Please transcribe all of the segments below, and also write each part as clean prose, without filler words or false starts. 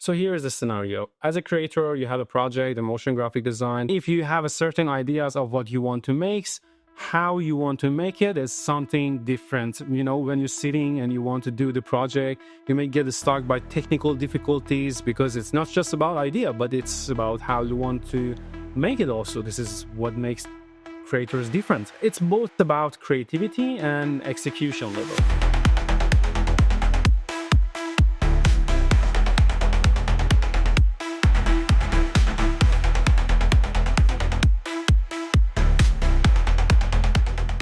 So here is the scenario. As a creator, you have a project, a motion graphic design. If you have a certain ideas of what you want to make, how you want to make it is something different. You know, when you're sitting and you want to do the project, you may get stuck by technical difficulties because it's not just about idea, but it's about how you want to make it also. This is what makes creators different. It's both about creativity and execution level.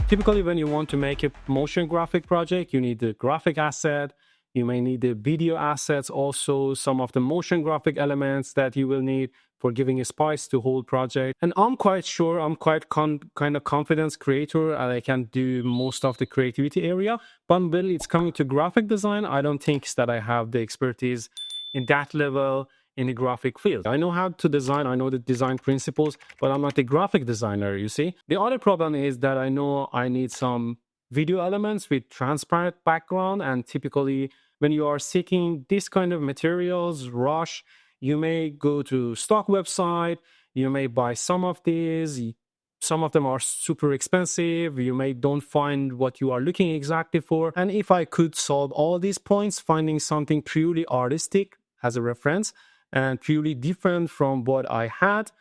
Typically, when you want to make a motion graphic project, you need the graphic asset. You may need the video assets, also some of the motion graphic elements that you will need for giving a spice to whole project. And I'm quite sure, I'm quite kind of confident creator, and I can do most of the creativity area. But when it's coming to graphic design, I don't think that I have the expertise in that level in the graphic field. I know how to design, I know the design principles, but I'm not a graphic designer, you see. The other problem is that I know I need some video elements with transparent background, and typically when you are seeking this kind of materials, rush, you may go to stock website, you may buy some of these, some of them are super expensive, you may don't find what you are looking exactly for. And if I could solve all these points, finding something purely artistic as a reference, and purely different from what I had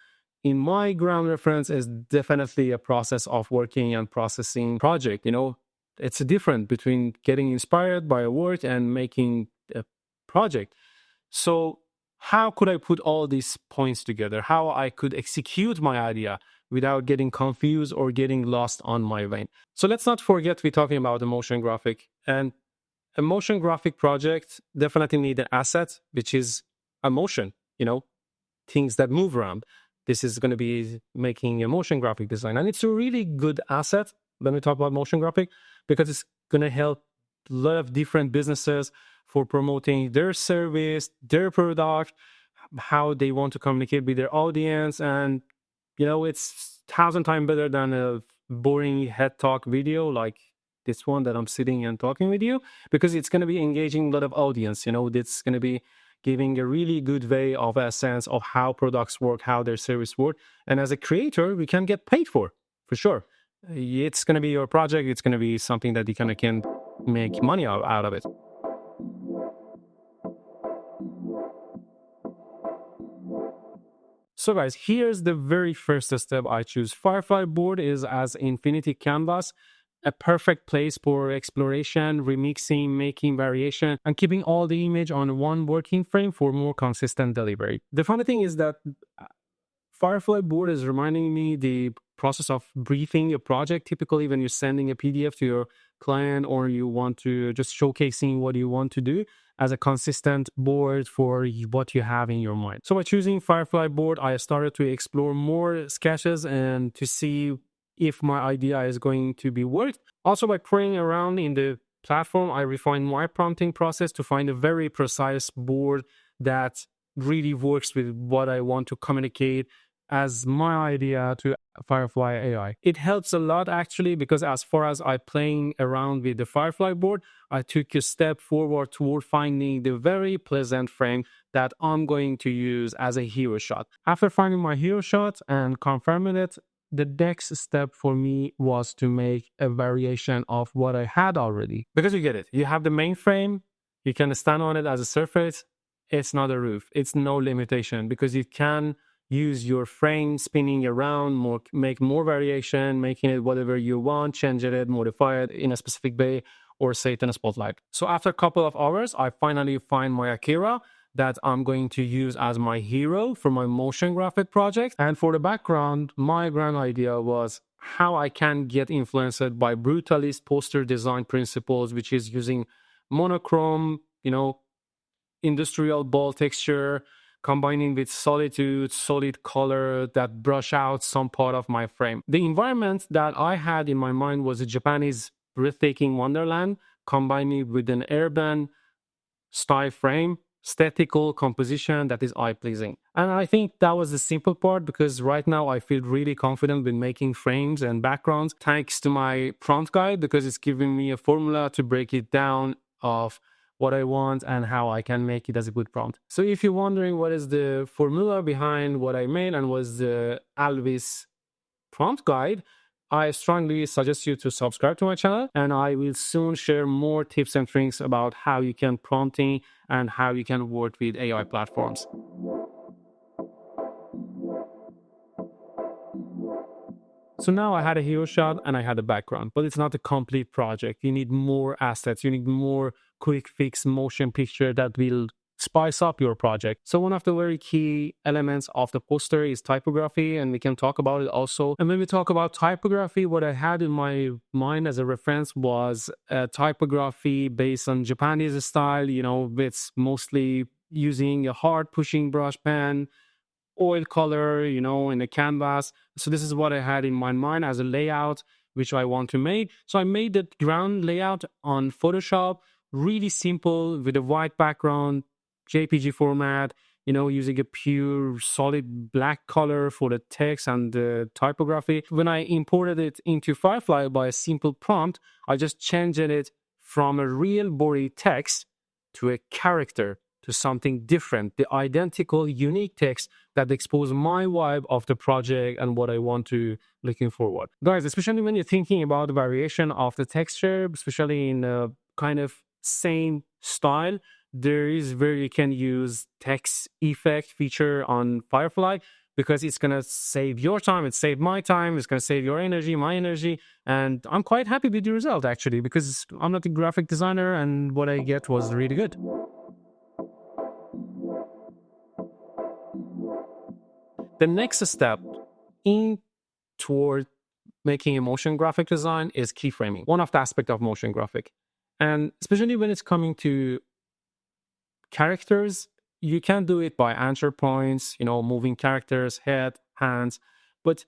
in my ground reference is definitely a process of working and processing project. You know, it's a difference between getting inspired by a work and making a project. So how could I put all these points together? How I could execute my idea without getting confused or getting lost on my vein? So let's not forget we're talking about a motion graphic, and a motion graphic project definitely need an asset, which is a motion, you know, things that move around. This is going to be making a motion graphic design. And it's a really good asset when we talk about motion graphic, because it's going to help a lot of different businesses for promoting their service, their product, how they want to communicate with their audience. And, you know, it's 1,000 times better than a boring head talk video like this one that I'm sitting and talking with you, because it's going to be engaging a lot of audience. You know, it's going to be giving a really good way of a sense of how products work, how their service work. And as a creator, we can get paid for sure. It's going to be your project. It's going to be something that you kind of can make money out of it. So guys, here's the very first step I choose. Firefly board is as infinity canvas, a perfect place for exploration, remixing, making variation, and keeping all the image on one working frame for more consistent delivery. The funny thing is that Firefly board is reminding me the process of briefing a project. Typically, when you're sending a PDF to your client or you want to just showcasing what you want to do as a consistent board for what you have in your mind. So by choosing Firefly board, I started to explore more sketches and to see if my idea is going to be worked. Also, by playing around in the platform, I refined my prompting process to find a very precise board that really works with what I want to communicate as my idea to Firefly AI. It helps a lot actually, because as far as I playing around with the Firefly board, I took a step forward toward finding the very pleasant frame that I'm going to use as a hero shot. After finding my hero shot and confirming it, the next step for me was to make a variation of what I had already. Because you get it, you have the main frame, you can stand on it as a surface. It's not a roof. It's no limitation, because you can use your frame spinning around, make more variation, making it whatever you want, change it, modify it in a specific way, or say it in a spotlight. So after a couple of hours, I finally find my Akira that I'm going to use as my hero for my motion graphic project. And for the background, my grand idea was how I can get influenced by brutalist poster design principles, which is using monochrome, you know, industrial ball texture, combining with solid color that brush out some part of my frame. The environment that I had in my mind was a Japanese breathtaking wonderland, combining with an urban style frame, aesthetical composition that is eye-pleasing. And I think that was the simple part, because right now I feel really confident with making frames and backgrounds thanks to my prompt guide, because it's giving me a formula to break it down of what I want and how I can make it as a good prompt. So if you're wondering what is the formula behind what I made and was the Alvis prompt guide, I strongly suggest you to subscribe to my channel, and I will soon share more tips and tricks about how you can prompting and how you can work with AI platforms. So now I had a hero shot and I had a background, but it's not a complete project. You need more assets. You need more quick fix motion picture that will spice up your project. So one of the very key elements of the poster is typography, and we can talk about it also. And when we talk about typography, what I had in my mind as a reference was a typography based on Japanese style. It's mostly using a hard pushing brush pen, oil color, in a canvas. So this is what I had in my mind as a layout, which I want to make. So I made the ground layout on Photoshop, really simple with a white background, JPG format, using a pure solid black color for the text and the typography. When I imported it into Firefly by a simple prompt, I just changed it from a real body text to a character, to something different, the identical, unique text that expose my vibe of the project and what I want to looking forward. Guys, especially when you're thinking about the variation of the texture, especially in a kind of same style, there is where you can use text effect feature on Firefly, because it's going to save your time, it saved my time, it's going to save your energy, my energy, and I'm quite happy with the result actually, because I'm not a graphic designer and what I get was really good. The next step in toward making a motion graphic design is keyframing, one of the aspects of motion graphic. And especially when it's coming to characters, you can do it by answer points, moving characters, head, hands. But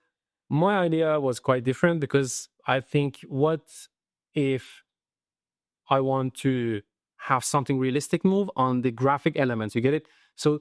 my idea was quite different, because I think, what if I want to have something realistic move on the graphic elements? You get it? So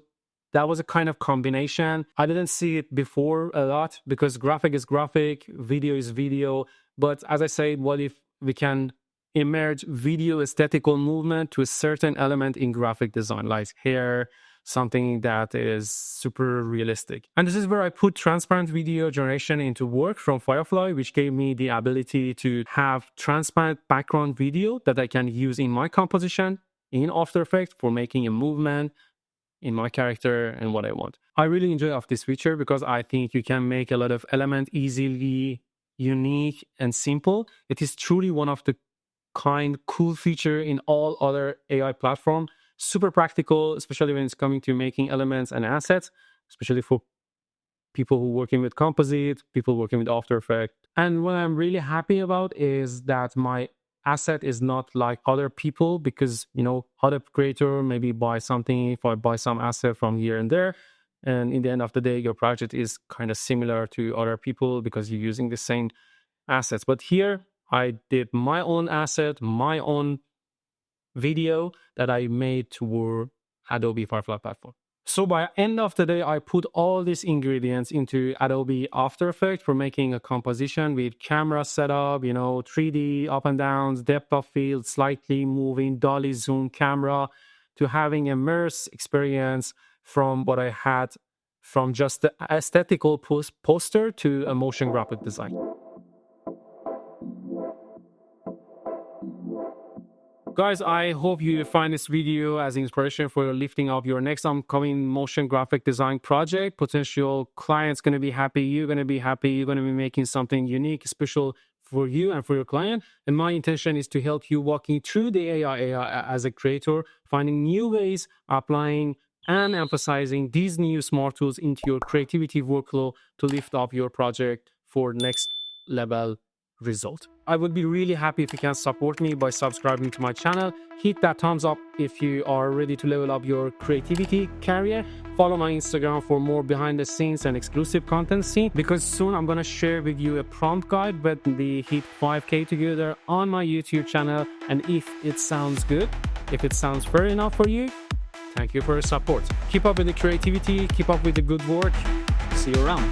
that was a kind of combination. I didn't see it before a lot, because graphic is graphic, video is video. But as I said, what if we can emerge video aesthetical movement to a certain element in graphic design, like hair, something that is super realistic. And this is where I put transparent video generation into work from Firefly, which gave me the ability to have transparent background video that I can use in my composition in After Effects for making a movement in my character and what I want. I really enjoy of this feature, because I think you can make a lot of element easily unique and simple. It is truly one of the cool feature in all other AI platform. Super practical, especially when it's coming to making elements and assets, especially for people who working with Composite, people working with After Effects. And what I'm really happy about is that my asset is not like other people, because other creator maybe buy something, if I buy some asset from here and there, and in the end of the day your project is kind of similar to other people because you're using the same assets. But here I did my own asset, my own video that I made toward Adobe Firefly platform. So by end of the day, I put all these ingredients into Adobe After Effects for making a composition with camera setup, 3D up and downs, depth of field, slightly moving, dolly zoom camera, to having immersive experience from what I had from just the aesthetical poster to a motion graphic design. Guys, I hope you find this video as inspiration for lifting up your next upcoming motion graphic design project. Potential clients going to be happy, you're going to be happy, you're going to be making something unique, special for you and for your client. And my intention is to help you walking through the AI as a creator, finding new ways, applying and emphasizing these new smart tools into your creativity workflow to lift up your project for next level result. I would be really happy if you can support me by subscribing to my channel. Hit that thumbs up if you are ready to level up your creativity career. Follow my Instagram for more behind the scenes and exclusive content, because soon I'm going to share with you a prompt guide when we hit 5K together on my YouTube channel. And if it sounds good, if it sounds fair enough for you, thank you for your support. Keep up with the creativity, keep up with the good work. See you around.